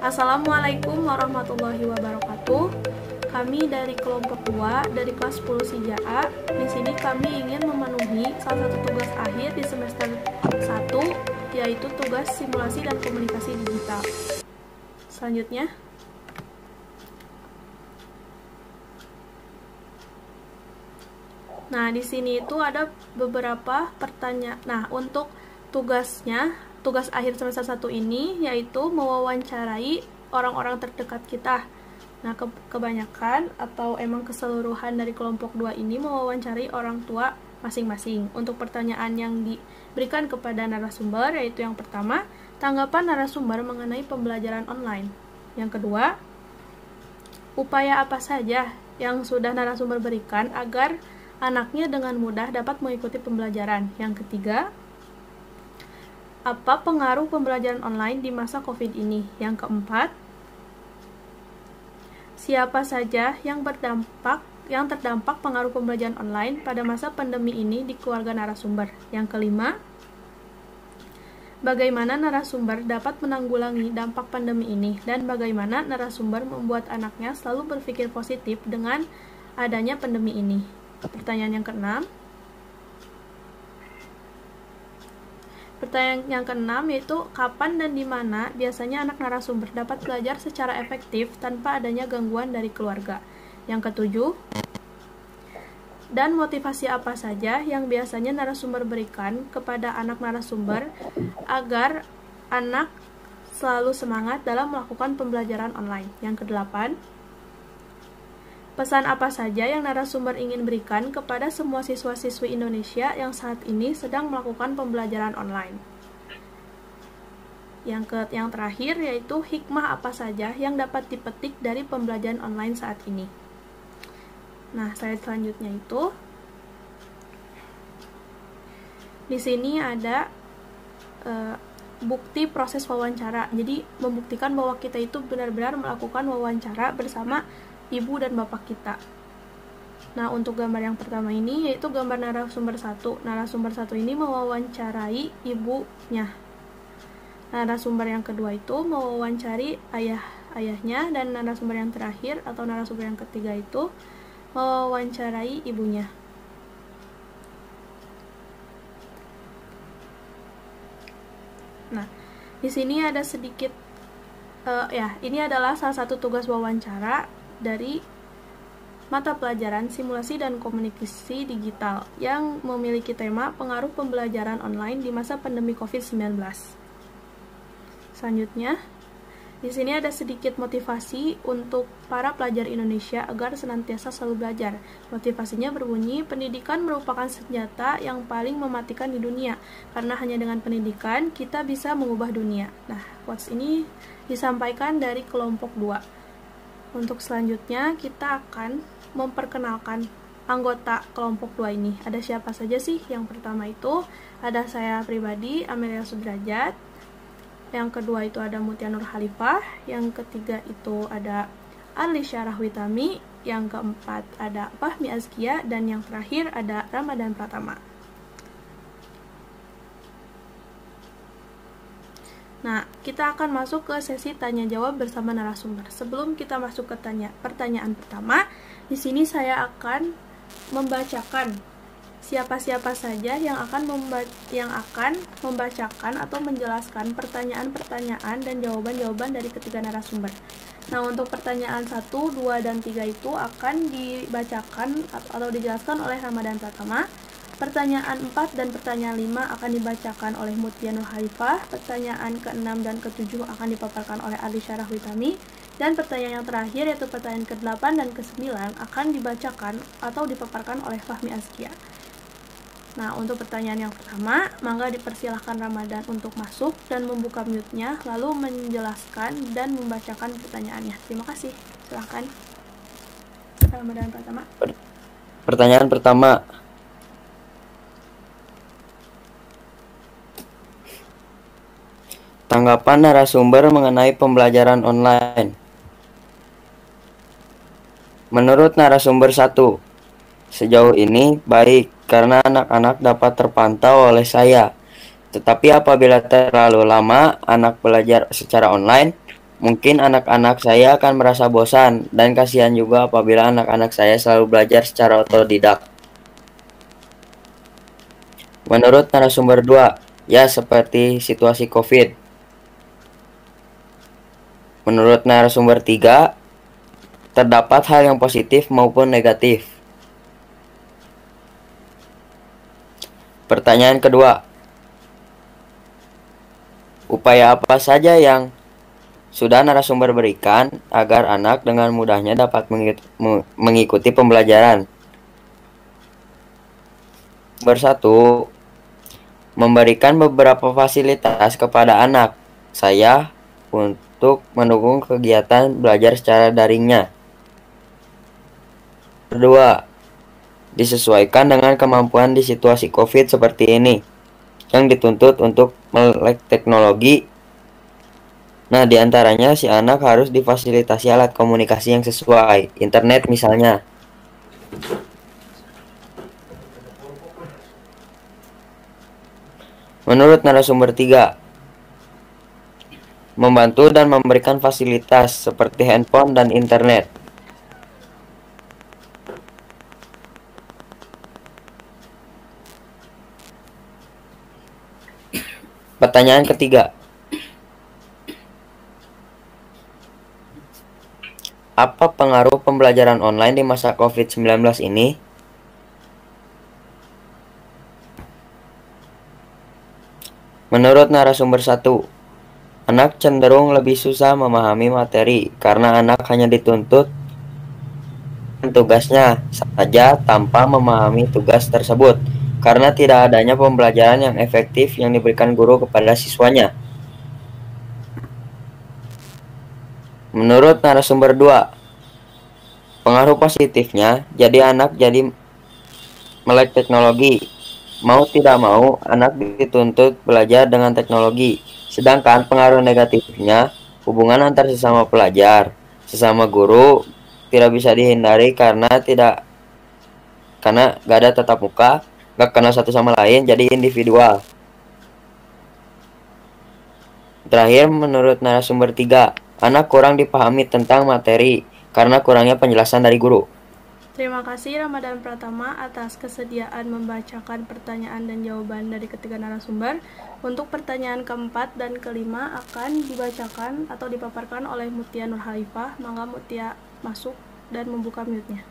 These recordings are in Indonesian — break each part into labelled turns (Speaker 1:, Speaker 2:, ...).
Speaker 1: Assalamualaikum warahmatullahi wabarakatuh. Kami dari kelompok 2 dari kelas 10 SIJA A. Di sini kami ingin memenuhi salah satu tugas akhir di semester 1, yaitu tugas simulasi dan komunikasi digital. Selanjutnya, nah di sini itu ada beberapa pertanyaan. Nah, untuk tugasnya, tugas akhir semester 1 ini yaitu mewawancarai orang-orang terdekat kita. Nah, kebanyakan atau emang keseluruhan dari kelompok 2 ini mewawancarai orang tua masing-masing. Untuk pertanyaan yang diberikan kepada narasumber yaitu yang pertama, tanggapan narasumber mengenai pembelajaran online. Yang kedua, upaya apa saja yang sudah narasumber berikan agar anaknya dengan mudah dapat mengikuti pembelajaran. Yang ketiga, apa pengaruh pembelajaran online di masa COVID ini? Yang keempat, siapa saja yang terdampak pengaruh pembelajaran online pada masa pandemi ini di keluarga narasumber. Yang kelima, bagaimana narasumber dapat menanggulangi dampak pandemi ini dan bagaimana narasumber membuat anaknya selalu berpikir positif dengan adanya pandemi ini. Pertanyaan yang keenam yaitu kapan dan di mana biasanya anak narasumber dapat belajar secara efektif tanpa adanya gangguan dari keluarga. Yang ketujuh, dan motivasi apa saja yang biasanya narasumber berikan kepada anak narasumber agar anak selalu semangat dalam melakukan pembelajaran online. Yang kedelapan, pesan apa saja yang narasumber ingin berikan kepada semua siswa-siswi Indonesia yang saat ini sedang melakukan pembelajaran online. Yang terakhir yaitu hikmah apa saja yang dapat dipetik dari pembelajaran online saat ini. Nah, slide selanjutnya itu di sini ada bukti proses wawancara. Jadi membuktikan bahwa kita itu benar-benar melakukan wawancara bersama ibu dan bapak kita. Nah, untuk gambar yang pertama ini yaitu gambar narasumber 1. Narasumber 1 ini mewawancarai ibunya. Narasumber yang kedua itu mewawancari ayahnya, dan narasumber yang terakhir atau narasumber yang ketiga itu mewawancarai ibunya. Nah, di sini ada sedikit ini adalah salah satu tugas wawancara dari mata pelajaran simulasi dan komunikasi digital yang memiliki tema pengaruh pembelajaran online di masa pandemi COVID-19. Selanjutnya, di sini ada sedikit motivasi untuk para pelajar Indonesia agar senantiasa selalu belajar. Motivasinya berbunyi, pendidikan merupakan senjata yang paling mematikan di dunia, karena hanya dengan pendidikan kita bisa mengubah dunia. Nah, quotes ini disampaikan dari kelompok 2. Untuk selanjutnya, kita akan memperkenalkan anggota kelompok 2 ini. Ada siapa saja sih? Yang pertama itu ada saya pribadi, Amelia Sudrajat. Yang kedua itu ada Mutia Nur Khalifah. Yang ketiga itu ada Arlisya Rahwitami. Yang keempat ada Fahmi Azkia. Dan yang terakhir ada Ramadan Pratama. Nah, kita akan masuk ke sesi tanya-jawab bersama narasumber. Sebelum kita masuk ke pertanyaan pertama, di sini saya akan membacakan siapa-siapa saja yang akan membacakan atau menjelaskan pertanyaan-pertanyaan dan jawaban-jawaban dari ketiga narasumber. Nah, untuk pertanyaan 1, 2, dan 3 itu akan dibacakan atau dijelaskan oleh Ramadan Pratama. Pertanyaan 4 dan pertanyaan 5 akan dibacakan oleh Mutia Nur Khalifah. Pertanyaan ke-6 dan ke-7 akan dipaparkan oleh Arlisya Rahwitami. Dan pertanyaan yang terakhir yaitu pertanyaan ke-8 dan ke-9 akan dibacakan atau dipaparkan oleh Fahmi Azkia. Nah, untuk pertanyaan yang pertama, mangga dipersilahkan Ramadan untuk masuk dan membuka mute-nya, lalu menjelaskan dan membacakan pertanyaannya. Terima kasih. Silakan. Ramadan Pratama.
Speaker 2: Pertanyaan pertama. Tanggapan narasumber mengenai pembelajaran online. Menurut narasumber 1, sejauh ini baik karena anak-anak dapat terpantau oleh saya. Tetapi apabila terlalu lama anak belajar secara online, Mungkin anak-anak saya akan merasa bosan dan kasihan juga apabila anak-anak saya selalu belajar secara otodidak. Menurut narasumber 2, ya seperti situasi COVID. Menurut narasumber 3, terdapat hal yang positif maupun negatif. Pertanyaan kedua, upaya apa saja yang sudah narasumber berikan agar anak dengan mudahnya dapat mengikuti pembelajaran? Bersatu, memberikan beberapa fasilitas kepada anak saya untuk mendukung kegiatan belajar secara daringnya. Kedua, disesuaikan dengan kemampuan di situasi COVID seperti ini, yang dituntut untuk melek teknologi. Nah, diantaranya si anak harus difasilitasi alat komunikasi yang sesuai, internet misalnya. Menurut narasumber 3, membantu dan memberikan fasilitas seperti handphone dan internet. Pertanyaan ketiga, apa pengaruh pembelajaran online di masa COVID-19 ini? Menurut narasumber 1, anak cenderung lebih susah memahami materi karena anak hanya dituntut tugasnya saja tanpa memahami tugas tersebut, karena tidak adanya pembelajaran yang efektif yang diberikan guru kepada siswanya. Menurut narasumber 2, pengaruh positifnya, jadi anak jadi melek teknologi. Mau tidak mau, anak dituntut belajar dengan teknologi. Sedangkan pengaruh negatifnya, hubungan antar sesama pelajar, sesama guru tidak bisa dihindari karena gak ada tatap muka, gak kenal satu sama lain, jadi individual. Terakhir, menurut narasumber 3, anak kurang dipahami tentang materi karena kurangnya penjelasan dari guru.
Speaker 1: Terima kasih Ramadan Pratama atas kesediaan membacakan pertanyaan dan jawaban dari ketiga narasumber. Untuk pertanyaan keempat dan kelima akan dibacakan atau dipaparkan oleh Mutia Nurhalifah. Mangga Mutia masuk dan membuka mute-nya.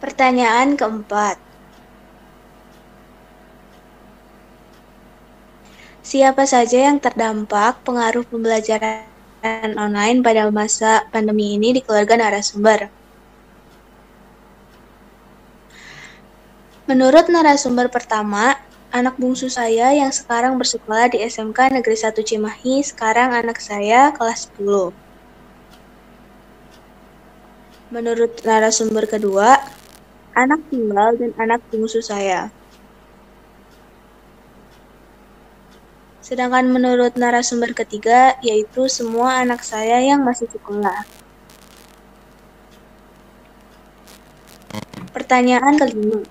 Speaker 3: Pertanyaan keempat. Siapa saja yang terdampak pengaruh pembelajaran online pada masa pandemi ini di keluarga narasumber? Menurut narasumber pertama, anak bungsu saya yang sekarang bersekolah di SMK Negeri 1 Cimahi, sekarang anak saya kelas 10. Menurut narasumber kedua, anak tunggal dan anak bungsu saya. Sedangkan menurut narasumber ketiga, yaitu semua anak saya yang masih sekolah. Pertanyaan kelima.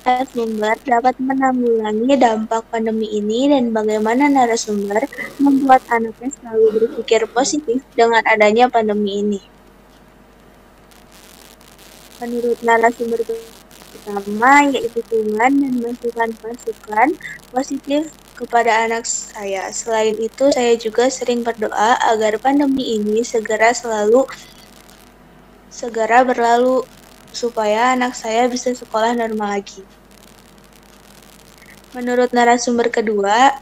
Speaker 3: Narasumber dapat menanggulangi dampak pandemi ini dan bagaimana narasumber membuat anaknya selalu berpikir positif dengan adanya pandemi ini. Menurut narasumber pertama, yaitu Tuhan dan masukan positif kepada anak saya. Selain itu, saya juga sering berdoa agar pandemi ini segera berlalu supaya anak saya bisa sekolah normal lagi. Menurut narasumber kedua,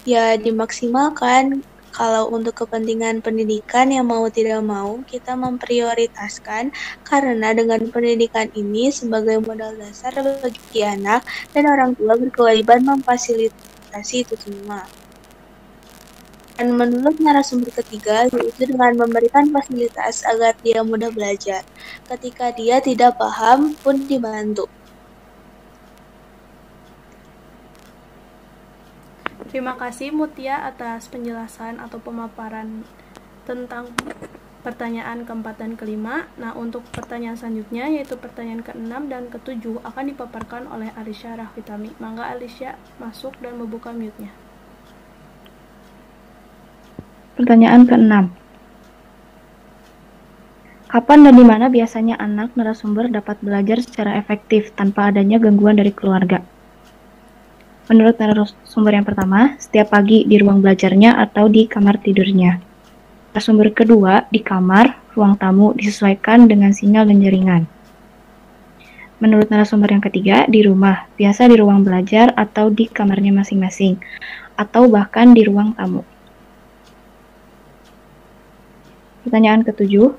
Speaker 3: ya dimaksimalkan. Kalau untuk kepentingan pendidikan yang mau tidak mau kita memprioritaskan, karena dengan pendidikan ini sebagai modal dasar bagi anak dan orang tua berkewajiban memfasilitasi itu semua. Dan menurut narasumber ketiga, yaitu dengan memberikan fasilitas agar dia mudah belajar. Ketika dia tidak paham pun dibantu.
Speaker 1: Terima kasih Mutia atas penjelasan atau pemaparan tentang pertanyaan keempat dan kelima. Nah, untuk pertanyaan selanjutnya yaitu pertanyaan ke-6 dan ke-7 akan dipaparkan oleh Alisya Rahvitami. Mangga Alisya masuk dan membuka mute-nya.
Speaker 4: Pertanyaan ke-6. Kapan dan di mana biasanya anak narasumber dapat belajar secara efektif tanpa adanya gangguan dari keluarga? Menurut narasumber yang pertama, setiap pagi di ruang belajarnya atau di kamar tidurnya. Narasumber kedua, di kamar, ruang tamu disesuaikan dengan sinyal dan jaringan. Menurut narasumber yang ketiga, di rumah, biasa di ruang belajar atau di kamarnya masing-masing, atau bahkan di ruang tamu. Pertanyaan ke-7,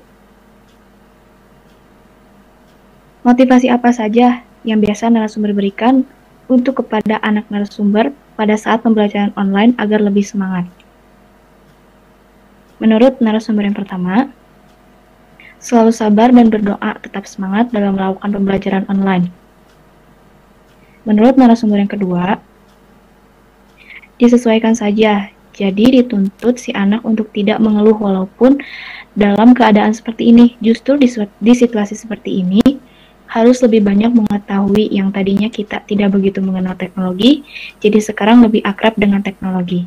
Speaker 4: motivasi apa saja yang biasa narasumber berikan untuk kepada anak narasumber pada saat pembelajaran online agar lebih semangat? Menurut narasumber yang pertama, selalu sabar dan berdoa tetap semangat dalam melakukan pembelajaran online. Menurut narasumber yang kedua, disesuaikan saja, jadi dituntut si anak untuk tidak mengeluh walaupun dalam keadaan seperti ini. Justru di situasi seperti ini, harus lebih banyak mengetahui yang tadinya kita tidak begitu mengenal teknologi, jadi sekarang lebih akrab dengan teknologi.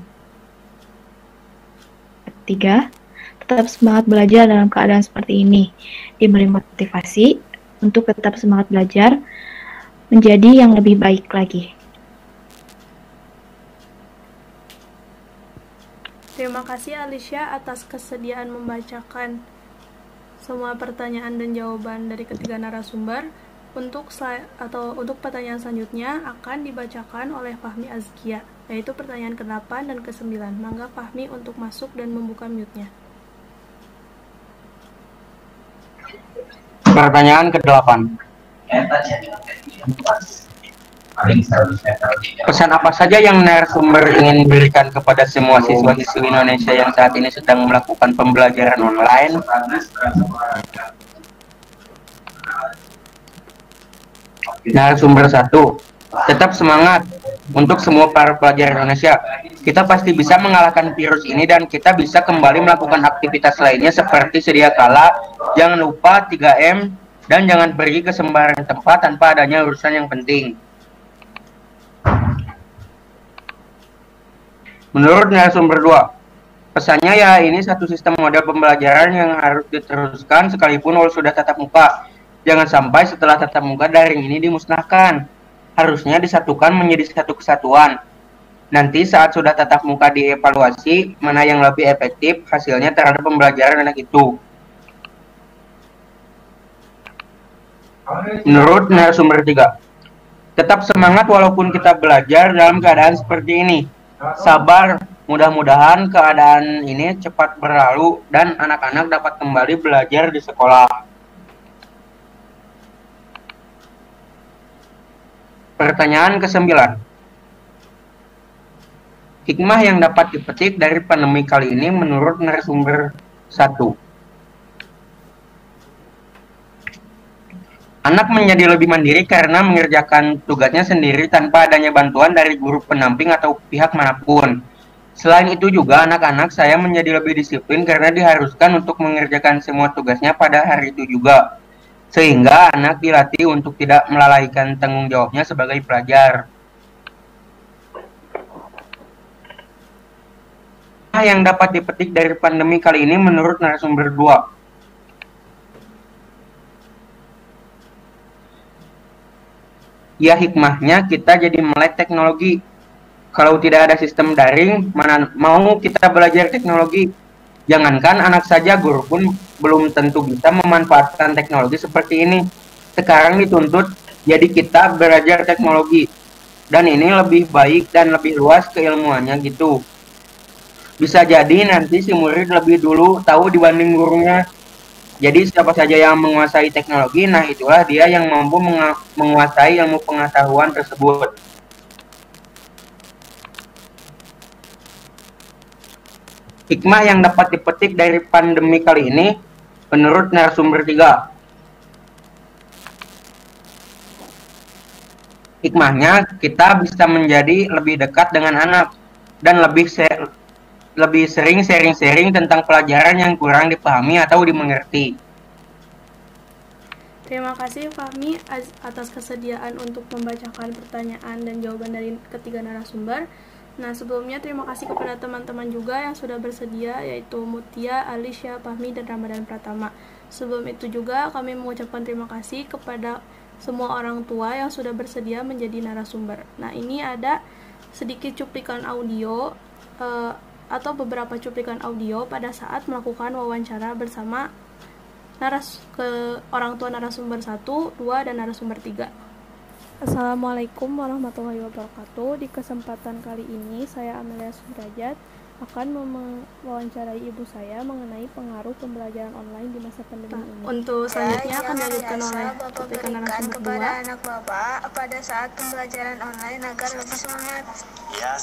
Speaker 4: Ketiga, tetap semangat belajar dalam keadaan seperti ini, diberi motivasi untuk tetap semangat belajar menjadi yang lebih baik lagi.
Speaker 1: Terima kasih Alisya atas kesediaan membacakan semua pertanyaan dan jawaban dari ketiga narasumber. Untuk pertanyaan selanjutnya akan dibacakan oleh Fahmi Azkia, yaitu pertanyaan ke-8 dan ke-9. Mangga Fahmi untuk masuk dan membuka mute-nya.
Speaker 5: Pertanyaan ke-8. Pesan apa saja yang narasumber ingin berikan kepada semua siswa-siswi Indonesia yang saat ini sedang melakukan pembelajaran online? Narasumber 1, tetap semangat. Untuk semua para pelajar Indonesia, kita pasti bisa mengalahkan virus ini dan kita bisa kembali melakukan aktivitas lainnya seperti sedia kala. Jangan lupa 3M dan jangan pergi ke sembarang tempat tanpa adanya urusan yang penting. Menurut narasumber 2, pesannya ya ini satu sistem model pembelajaran yang harus diteruskan sekalipun walau sudah tatap muka. Jangan sampai setelah tatap muka daring ini dimusnahkan. Harusnya disatukan menjadi satu kesatuan. Nanti saat sudah tatap muka dievaluasi mana yang lebih efektif hasilnya terhadap pembelajaran anak itu. Menurut narasumber 3, tetap semangat walaupun kita belajar dalam keadaan seperti ini. Sabar, mudah-mudahan keadaan ini cepat berlalu dan anak-anak dapat kembali belajar di sekolah. Pertanyaan ke-9. Hikmah yang dapat dipetik dari pandemi kali ini menurut narasumber 1. Anak menjadi lebih mandiri karena mengerjakan tugasnya sendiri tanpa adanya bantuan dari guru pendamping atau pihak manapun. Selain itu juga anak-anak saya menjadi lebih disiplin karena diharuskan untuk mengerjakan semua tugasnya pada hari itu juga. Sehingga anak dilatih untuk tidak melalaikan tanggung jawabnya sebagai pelajar. Yang dapat dipetik dari pandemi kali ini menurut narasumber 2. Ya hikmahnya kita jadi melek teknologi. Kalau tidak ada sistem daring, mana mau kita belajar teknologi. Jangankan anak saja, guru pun belum tentu bisa memanfaatkan teknologi seperti ini. Sekarang dituntut jadi kita belajar teknologi. Dan ini lebih baik dan lebih luas keilmuannya gitu. Bisa jadi nanti si murid lebih dulu tahu dibanding gurunya. Jadi siapa saja yang menguasai teknologi, nah itulah dia yang mampu menguasai ilmu pengetahuan tersebut. Hikmah yang dapat dipetik dari pandemi kali ini menurut narasumber 3. Hikmahnya kita bisa menjadi lebih dekat dengan anak dan lebih sering sharing-sharing tentang pelajaran yang kurang dipahami atau dimengerti.
Speaker 1: Terima kasih Fahmi atas kesediaan untuk membacakan pertanyaan dan jawaban dari ketiga narasumber. Nah, sebelumnya terima kasih kepada teman-teman juga yang sudah bersedia, yaitu Mutia, Alisya, Fahmi, dan Ramadan Pratama. Sebelum itu juga kami mengucapkan terima kasih kepada semua orang tua yang sudah bersedia menjadi narasumber. Nah, ini ada sedikit cuplikan audio atau beberapa cuplikan audio pada saat melakukan wawancara bersama orang tua narasumber 1, 2, dan narasumber 3. Assalamualaikum warahmatullahi wabarakatuh. Di kesempatan kali ini saya Amelia Sudrajat akan mewawancarai ibu saya mengenai pengaruh pembelajaran online di masa pandemi ini. Untuk selanjutnya akan dilanjutkan oleh cuplikan narasumber 2.
Speaker 6: Kepada anak Bapak pada saat pembelajaran online agar lebih semangat.
Speaker 7: Ya,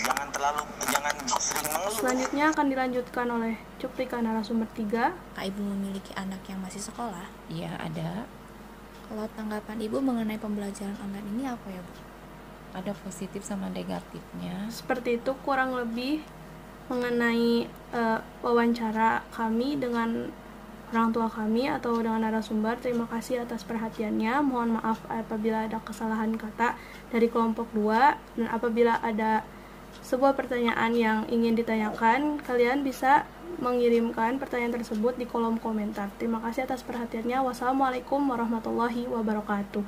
Speaker 7: jangan sering mengeluh.
Speaker 1: Selanjutnya akan dilanjutkan oleh cuplikan narasumber 3.
Speaker 8: Apakah Ibu memiliki anak yang masih sekolah?
Speaker 9: Iya, ada.
Speaker 8: Kalau tanggapan Ibu mengenai pembelajaran online ini apa ya, Bu?
Speaker 9: Ada positif sama negatifnya.
Speaker 1: Seperti itu kurang lebih mengenai wawancara kami dengan orang tua kami atau dengan narasumber. Terima kasih atas perhatiannya. Mohon maaf apabila ada kesalahan kata dari kelompok 2, dan apabila ada sebuah pertanyaan yang ingin ditanyakan, kalian bisa mengirimkan pertanyaan tersebut di kolom komentar. Terima kasih atas perhatiannya. Wassalamualaikum warahmatullahi wabarakatuh.